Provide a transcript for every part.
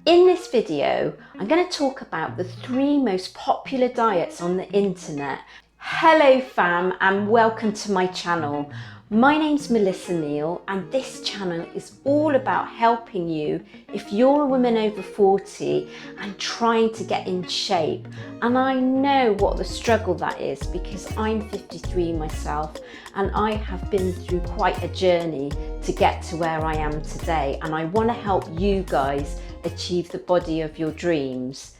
In this video, I'm going to talk about the 3 most popular diets on the internet. Hello fam, and welcome to my channel. My name's Melissa Neal, and this channel is all about helping you if you're a woman over 40 and trying to get in shape. And I know what the struggle that is because I'm 53 myself, and I have been through quite a journey to get to where I am today, and I want to help you guys achieve the body of your dreams.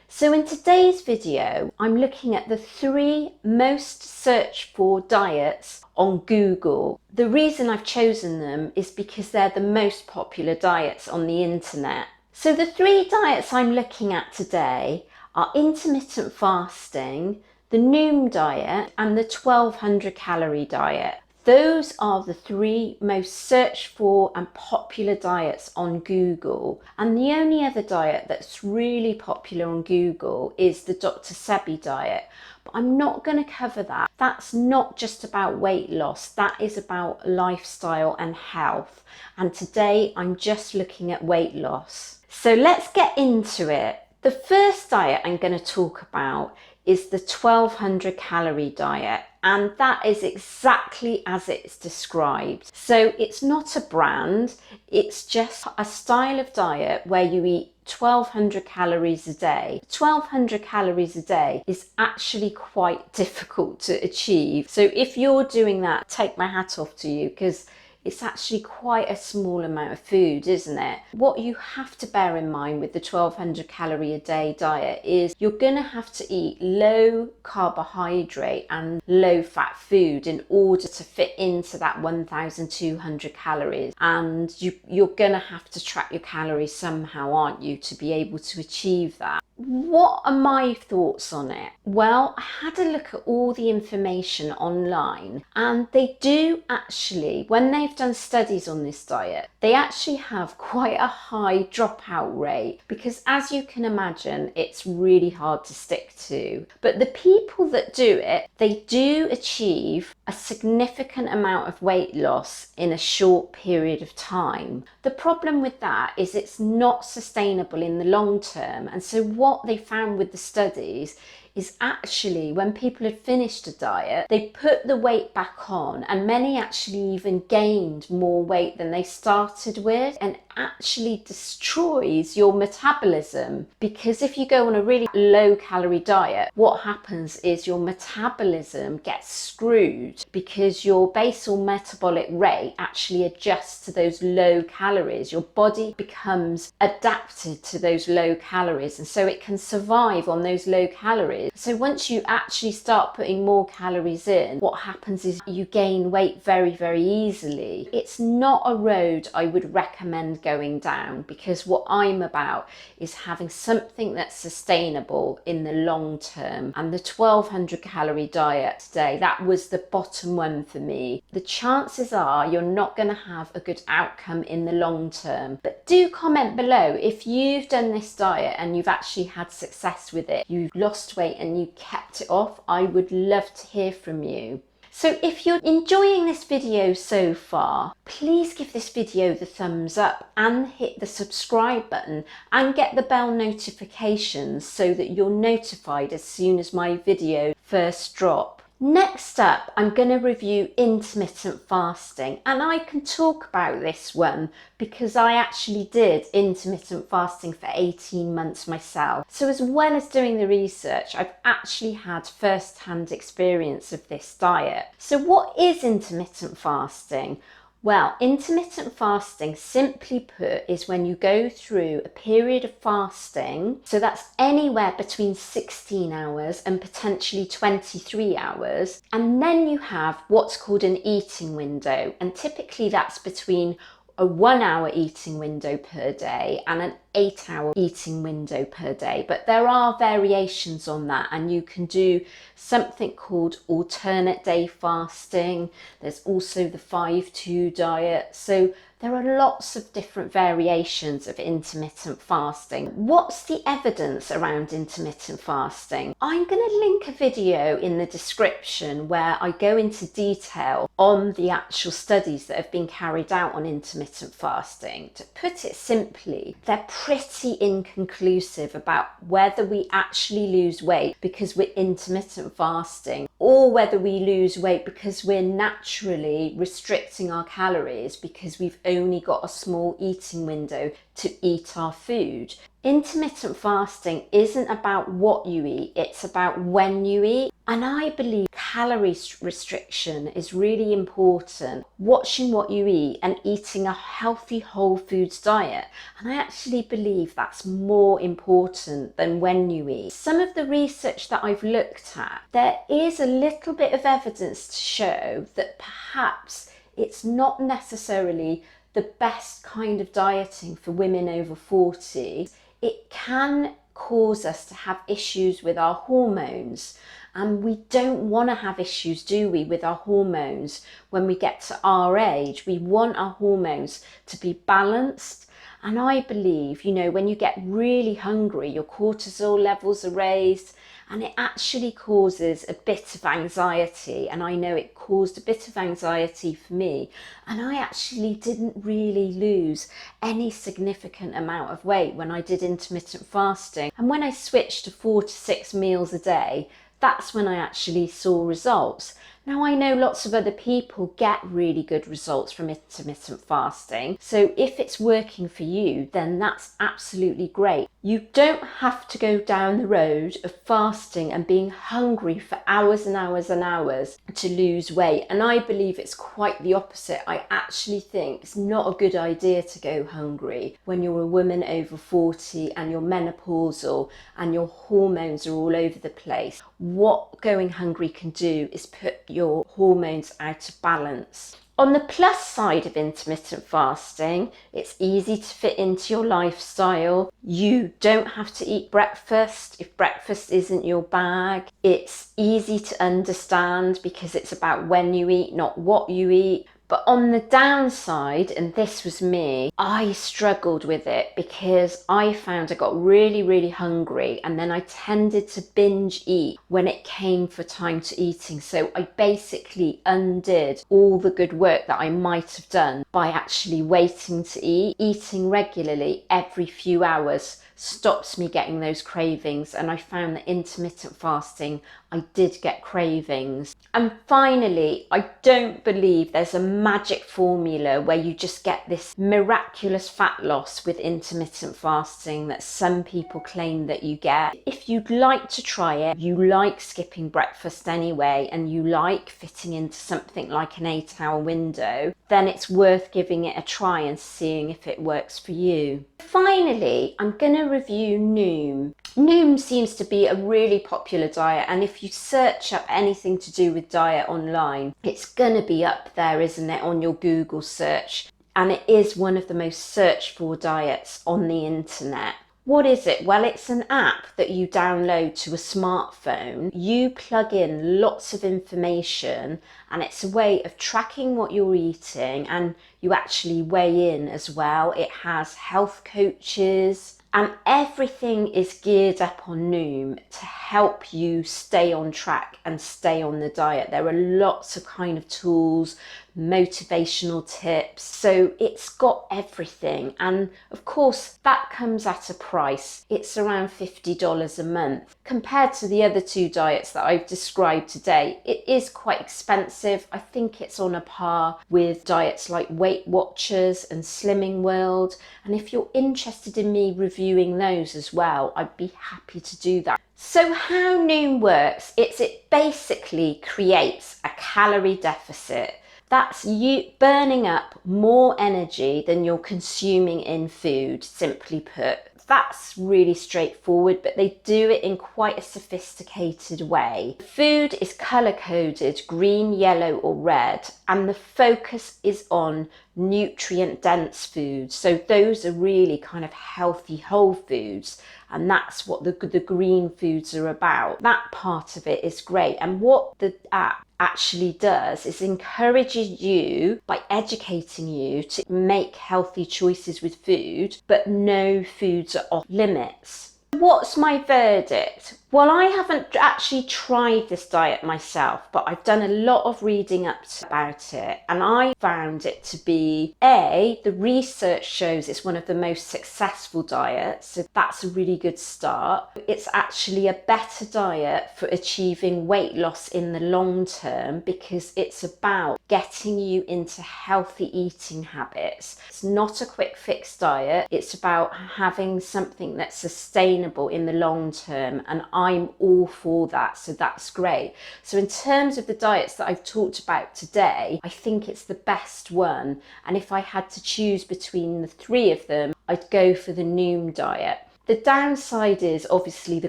So in today's video, I'm looking at the 3 most searched for diets on Google. The reason I've chosen them is because they're the most popular diets on the internet. So the 3 diets I'm looking at today are intermittent fasting, the NOOM diet, and the 1200 calorie diet. Those are the 3 most searched for and popular diets on Google. And the only other diet that's really popular on Google is the Dr. Sebi diet. But I'm not going to cover that. That's not just about weight loss. That is about lifestyle and health. And today I'm just looking at weight loss. So let's get into it. The first diet I'm going to talk about is the 1200 calorie diet, and that is exactly as it's described. So it's not a brand, it's just a style of diet where you eat 1200 calories a day. 1200 calories a day is actually quite difficult to achieve. So if you're doing that, take my hat off to you, because it's actually quite a small amount of food, isn't it? What you have to bear in mind with the 1200 calorie a day diet is you're going to have to eat low carbohydrate and low fat food in order to fit into that 1200 calories. And you're going to have to track your calories somehow, aren't you, to be able to achieve that. What are my thoughts on it? Well, I had a look at all the information online, and they do actually, when they've done studies on this diet, they actually have quite a high dropout rate because, as you can imagine, it's really hard to stick to. But the people that do it, they do achieve a significant amount of weight loss in a short period of time. The problem with that is it's not sustainable in the long term, and so what they found with the studies is actually when people had finished a diet, they put the weight back on, and many actually even gained more weight than they started with, and actually destroys your metabolism. Because if you go on a really low calorie diet, what happens is your metabolism gets screwed because your basal metabolic rate actually adjusts to those low calories. Your body becomes adapted to those low calories, and so it can survive on those low calories. So once you actually start putting more calories in, what happens is you gain weight very, very easily. It's not a road I would recommend going down, because what I'm about is having something that's sustainable in the long term. And the 1200 calorie diet today, that was the bottom one for me. The chances are you're not going to have a good outcome in the long term. But do comment below if you've done this diet and you've actually had success with it. You've lost weight and you kept it off. I would love to hear from you. So if you're enjoying this video so far, please give this video the thumbs up and hit the subscribe button and get the bell notifications so that you're notified as soon as my video first drop. Next up, I'm going to review intermittent fasting, and I can talk about this one because I actually did intermittent fasting for 18 months myself. So as well as doing the research, I've actually had first-hand experience of this diet. So what is intermittent fasting? Well, intermittent fasting, simply put, is when you go through a period of fasting. So that's anywhere between 16 hours and potentially 23 hours. And then you have what's called an eating window. And typically that's between a 1 hour eating window per day and an 8 hour eating window per day. But there are variations on that, and you can do something called alternate day fasting. There's also the 5-2 diet. So there are lots of different variations of intermittent fasting. What's the evidence around intermittent fasting? I'm going to link a video in the description where I go into detail on the actual studies that have been carried out on intermittent fasting. To put it simply, they're pretty inconclusive about whether we actually lose weight because we're intermittent fasting, or whether we lose weight because we're naturally restricting our calories because we've only got a small eating window to eat our food. Intermittent fasting isn't about what you eat, it's about when you eat. And I believe calorie restriction is really important. Watching what you eat and eating a healthy whole foods diet. And I actually believe that's more important than when you eat. Some of the research that I've looked at, there is a little bit of evidence to show that perhaps it's not necessarily the best kind of dieting for women over 40. It can cause us to have issues with our hormones. And we don't want to have issues, do we, with our hormones when we get to our age? We want our hormones to be balanced. And I believe, when you get really hungry, your cortisol levels are raised, and it actually causes a bit of anxiety. And I know it caused a bit of anxiety for me. And I actually didn't really lose any significant amount of weight when I did intermittent fasting. And when I switched to 4 to 6 meals a day, that's when I actually saw results. Now, I know lots of other people get really good results from intermittent fasting. So if it's working for you, then that's absolutely great. You don't have to go down the road of fasting and being hungry for hours and hours and hours to lose weight. And I believe it's quite the opposite. I actually think it's not a good idea to go hungry when you're a woman over 40 and you're menopausal and your hormones are all over the place. What going hungry can do is put your hormones out of balance. On the plus side of intermittent fasting, it's easy to fit into your lifestyle. You don't have to eat breakfast if breakfast isn't your bag. It's easy to understand because it's about when you eat, not what you eat. But on the downside, and this was me, I struggled with it because I found I got really, really hungry, and then I tended to binge eat when it came for time to eating. So I basically undid all the good work that I might have done by actually waiting to eat. Eating regularly every few hours stops me getting those cravings, and I found that intermittent fasting, I did get cravings. And finally, I don't believe there's a magic formula where you just get this miraculous fat loss with intermittent fasting that some people claim that you get. If you'd like to try it, you like skipping breakfast anyway, and you like fitting into something like an 8-hour window, then it's worth giving it a try and seeing if it works for you. Finally, I'm going to review NOOM. NOOM seems to be a really popular diet, and if you search up anything to do with diet online, it's going to be up there, isn't it, on your Google search? And it is one of the most searched for diets on the internet. What is it? Well, it's an app that you download to a smartphone. You plug in lots of information, and it's a way of tracking what you're eating, and you actually weigh in as well. It has health coaches, and everything is geared up on NOOM to help you stay on track and stay on the diet. There are lots of kind of tools, motivational tips. So it's got everything. And of course, that comes at a price. It's around $50 a month. Compared to the other two diets that I've described today, it is quite expensive. I think it's on a par with diets like Weight Watchers and Slimming World. And if you're interested in me reviewing those as well, I'd be happy to do that. So how NOOM works, it basically creates a calorie deficit. That's you burning up more energy than you're consuming in food, simply put. That's really straightforward, but they do it in quite a sophisticated way. Food is colour-coded, green, yellow or red, and the focus is on nutrient-dense foods. So those are really kind of healthy whole foods, and that's what the green foods are about. That part of it is great. And what the app actually does is encourages you by educating you to make healthy choices with food, but no foods are off limits. What's my verdict? Well, I haven't actually tried this diet myself, but I've done a lot of reading up about it, and I found it to be the research shows it's one of the most successful diets, so that's a really good start. It's actually a better diet for achieving weight loss in the long term because it's about getting you into healthy eating habits. It's not a quick fix diet, it's about having something that's sustainable in the long term, and I'm all for that, so that's great. So in terms of the diets that I've talked about today, I think it's the best one, and if I had to choose between the three of them, I'd go for the NOOM diet. The downside is obviously the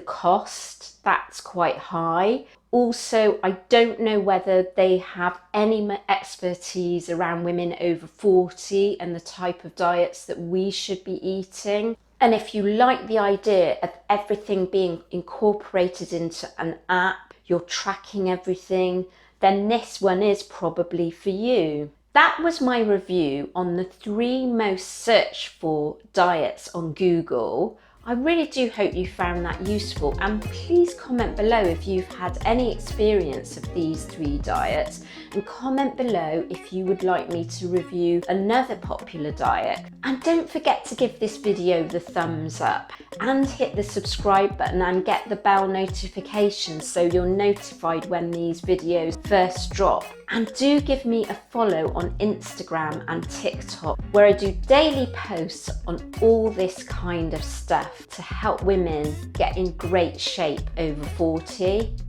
cost, that's quite high. Also, I don't know whether they have any expertise around women over 40 and the type of diets that we should be eating. And if you like the idea of everything being incorporated into an app, you're tracking everything, then this one is probably for you. That was my review on the 3 most searched for diets on Google. I really do hope you found that useful, and please comment below if you've had any experience of these 3 diets, and comment below if you would like me to review another popular diet. And don't forget to give this video the thumbs up and hit the subscribe button and get the bell notification so you're notified when these videos first drop. And do give me a follow on Instagram and TikTok, where I do daily posts on all this kind of stuff to help women get in great shape over 40.